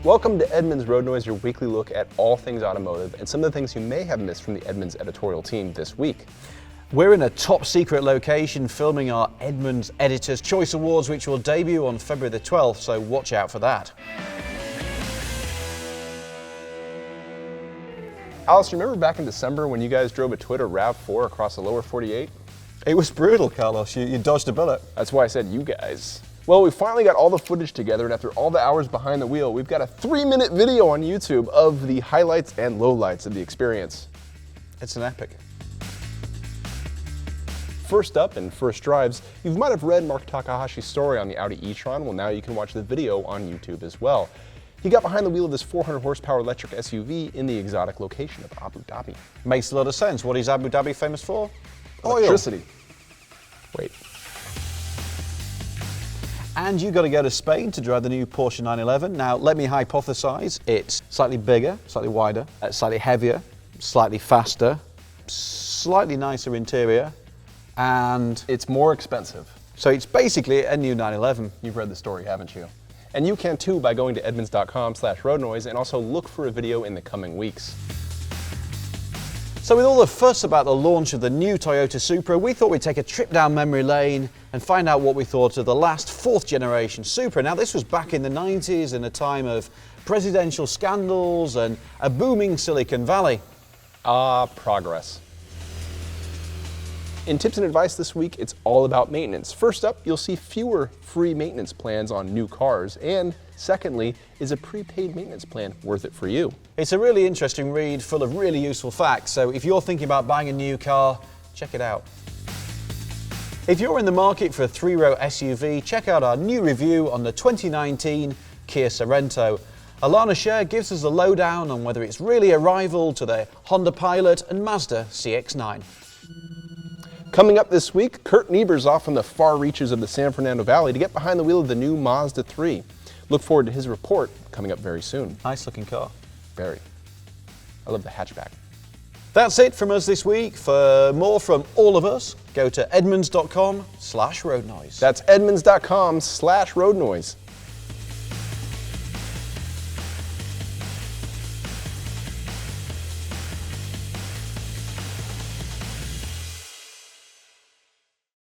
Welcome to Edmunds RoadNoise, your weekly look at all things automotive and some of the things you may have missed from the Edmunds editorial team this week. We're in a top secret location filming our Edmunds Editors Choice Awards, which will debut on February the 12th, so watch out for that. Alice, you remember back in December when you guys drove a Toyota RAV4 across the lower 48? It was brutal, Carlos. You dodged a bullet. That's why I said you guys. Well, we finally got all the footage together, and after all the hours behind the wheel, we've got a 3-minute video on YouTube of the highlights and lowlights of the experience. It's an epic. First up in First Drives, you might have read Mark Takahashi's story on the Audi e-tron. Well, now you can watch the video on YouTube as well. He got behind the wheel of this 400 horsepower electric SUV in the exotic location of Abu Dhabi. Makes a lot of sense. What is Abu Dhabi famous for? Electricity. Wait. And you got to go to Spain to drive the new Porsche 911. Now, let me hypothesize. It's slightly bigger, slightly wider, slightly heavier, slightly faster, slightly nicer interior, and it's more expensive. So it's basically a new 911. You've read the story, haven't you? And you can too by going to edmunds.com/roadnoise and also look for a video in the coming weeks. So with all the fuss about the launch of the new Toyota Supra, we thought we'd take a trip down memory lane and find out what we thought of the last 4th generation Supra. Now this was back in the 90s in a time of presidential scandals and a booming Silicon Valley. Progress. In tips and advice this week, it's all about maintenance. First up, you'll see fewer free maintenance plans on new cars, and secondly, is a prepaid maintenance plan worth it for you? It's a really interesting read full of really useful facts, so if you're thinking about buying a new car, check it out. If you're in the market for a 3-row SUV, check out our new review on the 2019 Kia Sorento. Alana Sher gives us the lowdown on whether it's really a rival to the Honda Pilot and Mazda CX-9. Coming up this week, Kurt Niebuhr's off in the far reaches of the San Fernando Valley to get behind the wheel of the new Mazda 3. Look forward to his report coming up very soon. Nice looking car. Very. I love the hatchback. That's it from us this week. For more from all of us, go to edmunds.com/roadnoise. That's edmunds.com/roadnoise.